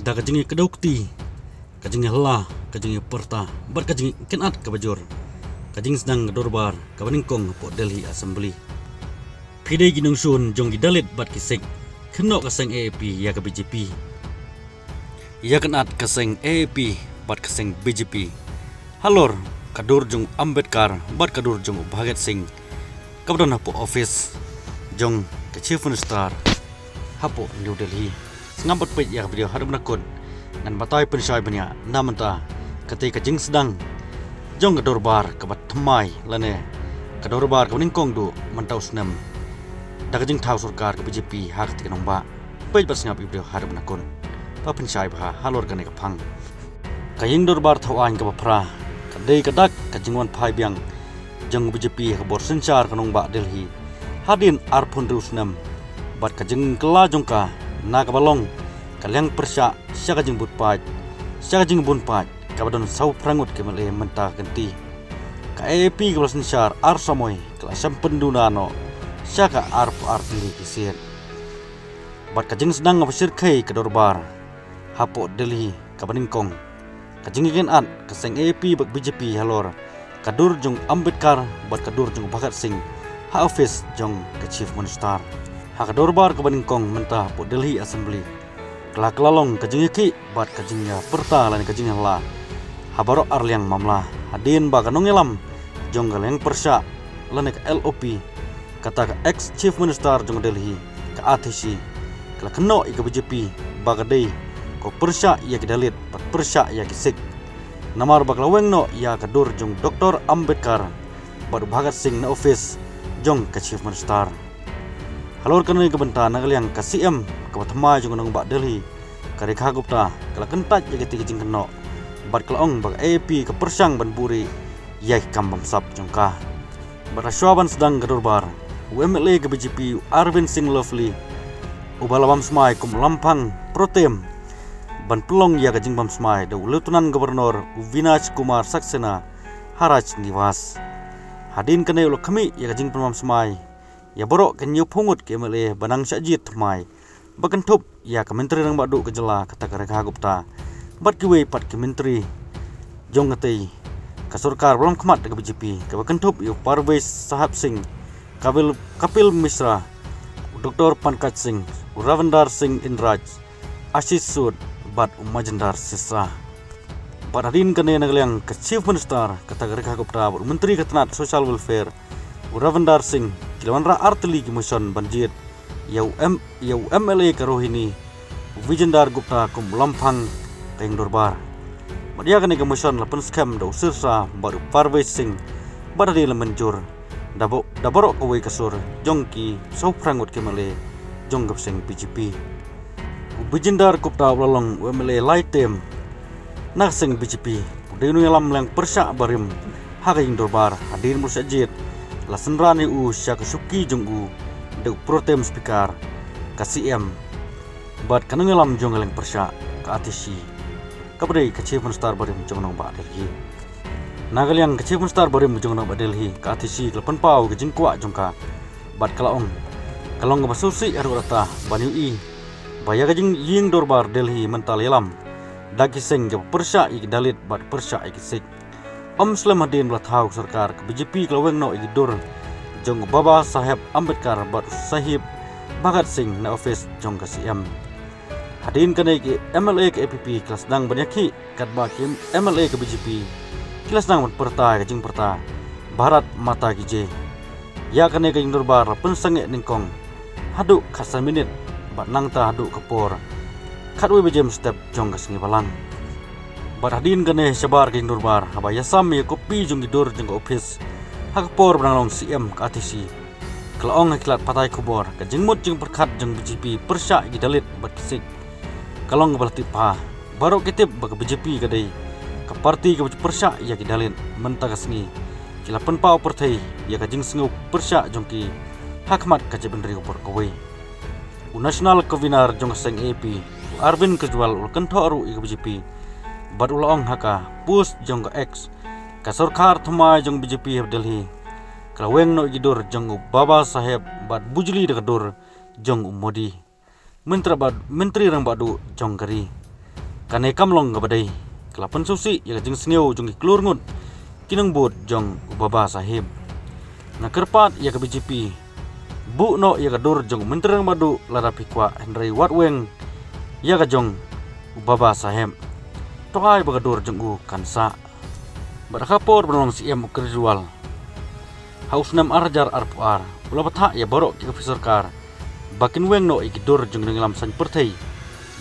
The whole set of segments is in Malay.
Da kajingi kedaukti, kajingi helah, kajingi perta, bar kajingi kenat kabajur. Kajing sedang kedorbar kabaningkong po Delhi Assembly. Pidai ginung sun jong gidalit bat kisik, kenok kaseng AAP ya ke BJP. Ya kenat kaseng AAP bat kaseng BJP. Halor kadur jong Ambedkar bat kadur jong Bhagat Singh. Kabadon hapo office jong ke Chief Minister hapo New Delhi. Sengampat pet ya video hadap nakon dan batai pensai banyak namanta ketika kajing sedang jong kedorbar kebat temai lane kedorbar kabaningkong du mantau senam da kajing tau surkar ke BJP hak ketika nombak pet bat sengap video hadap nakon pa pensai bah halor kane kapang kaying dorbar thawan ke bapra kadai kadak kajingwan phai biang jong BJP ke bor sencar ke nombak Delhi hadin arpun rusnam bat kajing kela jongka na kabalong kalyang persya sya kajing butpat sya kajing bunpat kabadon sau prangut kemale mentah genti ka AAP kebalasan syar ar samoy kelasam pendunano sya ka artili kisir bat kajing sedang ngapasir kai kedorbar hapo Delhi kabaningkong kajing igen at kaseng AAP bak BJP halor kadur jong Ambedkar bat kadur jong Bhagat Singh ha office jong ke Chief Minister ha kedorbar kabaningkong mentah po Delhi Assembly kelak-kelalong kajing iki bat kajingnya perta lan kajingnya la habaro arliang mamla hadin ba kanong elam jong galeng persya lan ke LOP kata ke ex Chief Minister jong Delhi ke ATC kelak keno ika BJP ba kadai ko persya ya kidalit bat persya ya kisik namar ba kalaweng no ya kadur jong Dr. Ambedkar bat Bhagat Singh na office jong ke Chief Minister halor kanoi kebenta nagaliang ka CM kabatma jong nang ba Delhi kare kha gupta kala kentat ya keti kajing keno bat kalaong bag AAP ke persang ban buri yai kambam sap jongka barasyaban sedang kedorbar UMLA ke BJP Arvind Singh Lovely ubalawam smai kum lampang protem ban pelong ya kajing bam smai da Lieutenant Governor Vinaj Kumar Saxena Haraj Niwas hadin kene ulo kami ya kajing pamam smai ya borok kenyu pungut ke MLA banang syajit mai bakentup ya ke menteri nang badu kejela kata kareka gupta bat kiwe pat ke menteri jong ngatei ka sarkar belum kemat ke BJP ke bakentup yu Parvez Sahab Singh Kapil Misra Dr. Pankaj Singh Ravindar Singh Indraj Ashish Sood bat Majendar Sisra bat hadin kene nagaliang ke Chief Minister kata kareka gupta menteri ketenat social welfare Ravindar Singh kilawan ra artili ki mission banjir yau MLA Karohini Vijendar Gupta kum lampang kaing dorbar badia kane ke mission lapen scam do sirsa baru Parvez Singh badadi lemenjur dabaro kawai kasur jongki sau prangut kemale jonggap sing BJP Vijendar Gupta ulalong MLA laitem nak sing BJP udenu yalam lang persya barim hakaing dorbar hadir mursajid lasenrani sya kesuki jonggu de protem speaker ka CM bat kanangelam jongeleng persya ka ATC kabadai ka Chief Minister barim jongnong ba Delhi nagaliang ka Chief Minister barim jongnong ba Delhi ka ATC kelapan pau ke jingkwa jongka bat kalaong kalong ba susi aru rata banyu i baya ka jing ying dorbar Delhi mental yalam dagi seng ke persya ik dalit bat persya ik sik Muslim hadin belathau sarkar ke BJP kelaweng no igidur jong Baba Saheb Ambedkar bat Sahib Bhagat Singh na office jong ke CM hadin kane ke MLA ke APP kelas dang banyaki kat bakim MLA ke BJP kelas dang perta ke jing perta Bharat Mata ki ya kane ke dorbar pensange ningkong hadu khasan minit bat nangta hadu kapor khatwe bejem step jong ke singi balang bat hadin kane sabar ke dorbar habaya sam ye kopi jong gidur jong ke office hakpor branglong CM ke ATC kelaong hiklat patai kubor ke jengmut jeng perkat jeng BJP persya gidalit bat kisik kalong balati pa baru kitip bag BJP kadai ke parti ke persya ya gidalit mentah kasni kilapan pau pertai ya ke jeng sengup persya jongki hakmat ke jebendri kubor kawai national convener jong seng AP Arvind Kejwal ul kentoru ke BJP bat ulaong haka pus jong ke X ka sarkar thumai jong BJP Delhi kalaweng no gidur jong Baba Saheb bat bujli de kadur jong Modi menteri rang badu jong kari Kane kamlong gabadai kelapan susi ya jeng sengeu jong klur ngut kinang bot jong Baba Sahib. Na kerpat ya ke BJP bu no ya dur jong menterang madu lara pikwa Henry Watweng ya ka jong Baba Sahib. Tokai bagadur jong u kansa. Barakapor benolong si em kerjual. Haus nam arjar arpuar. Ula batha ya borok ke officer Bakin weng no ikidur jong ngelam san pertai.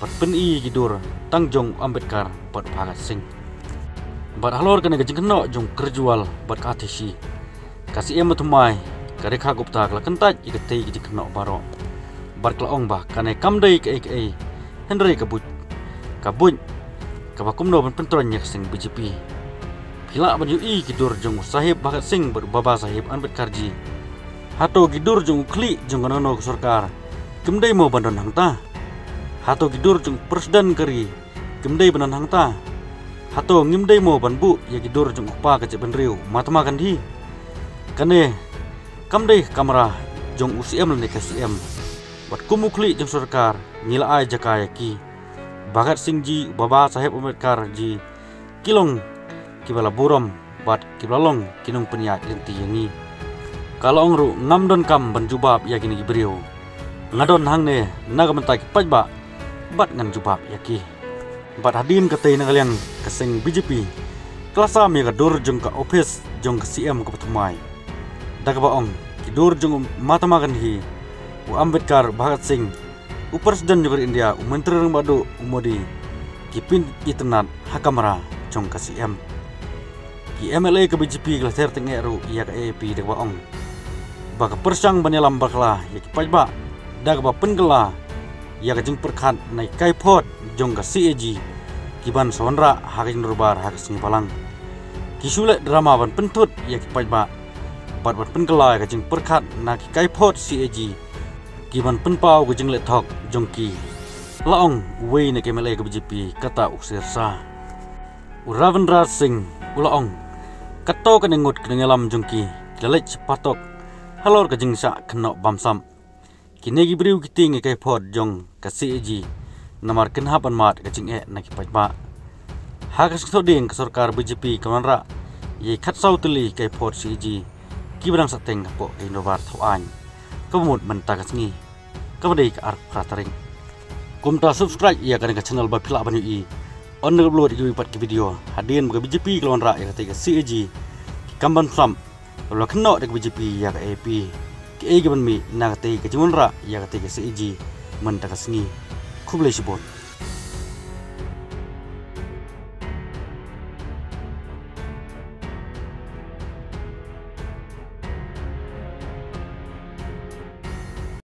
Bat peni gidur tang jong Ambedkar bat Bhagat Singh. Bat halor kene gajing keno jong kerjual bat katisi. Kasih em tumai kare kha gupta kala kentaj ikatei gajing keno baro. Bat klaong bah kane kamdai ke Henry kabut. Kabakum no ban pentron yak sing BJP. Pila ban UI gidur jong Sahib Bhagat Singh bat Baba Sahib Ambedkar ji. Hato gidur jong kli jong kanono ke sarkar. Kemdai mo bandon hangta. Hato gidur jong presiden kari. Kemdai banan hangta. Hato ngimdai mo banbu ya gidur jong upa ke benriu matama kandi. Kane kamdai kamera jong UCM lene KCM. Bat kumukli jong sarkar nila ai jakaya ki. Bhagat Singh ji Baba Sahib Ambedkar ji kilong kibala buram bat kibalong kinong peniat lenti yangi. Kalau ongru ngam don kam ban jubab ya kini gibriu. Ngadon hang ne naga mentai pajba bat ngan jubab ya ki. Bat hadin katei nangalian keseng BJP. Kelasa mi gadur jong ka office jong ka CM ka patumai. Daga baong kidur jong matama kan hi. U Ambedkar Bhagat Singh u presiden jong India u menteri madu umodi kipin itnat hakamara jong ka CM. Ki MLA ke BJP kelas tengeru ia ke AP daga baong. Baka persang banyalam bakla ya ki pajba daga ba pengela ya ka jeng perkhat nai kai phot jong ka CAG kiban sonra hakin durbar hak sing palang kisule drama ban pentut ya ki pajba bat pengela ya ka jeng perkhat na ki kai phot CAG kiban penpau ka jeng le thok jong ki laong wei ne ke MLA ke BJP kata usirsa Ravindra Singh ulaong kato ka nengut kengelam jong ki kelech patok halor ka jingsa keno bamsam kini gibriu kiting kai phot jong ka CAG namar kenhapan mat ka jinge na ki pajba hakas thoding ka sarkar BJP kamanra ye khat sautli kai phot CAG kibrang sateng po indobar thawan kamut mentakas ngi kabadai ka ar pratering kumta subscribe ya kan ka channel ba phila ban ui on upload yu pat ki video hadin ka BJP kamanra ya ka CAG kamban sam lo keno dek BJP ya ka AP ke gaban mi na ka te ka jimonra ya ka te ka CAG mentakas ngi kublai sibon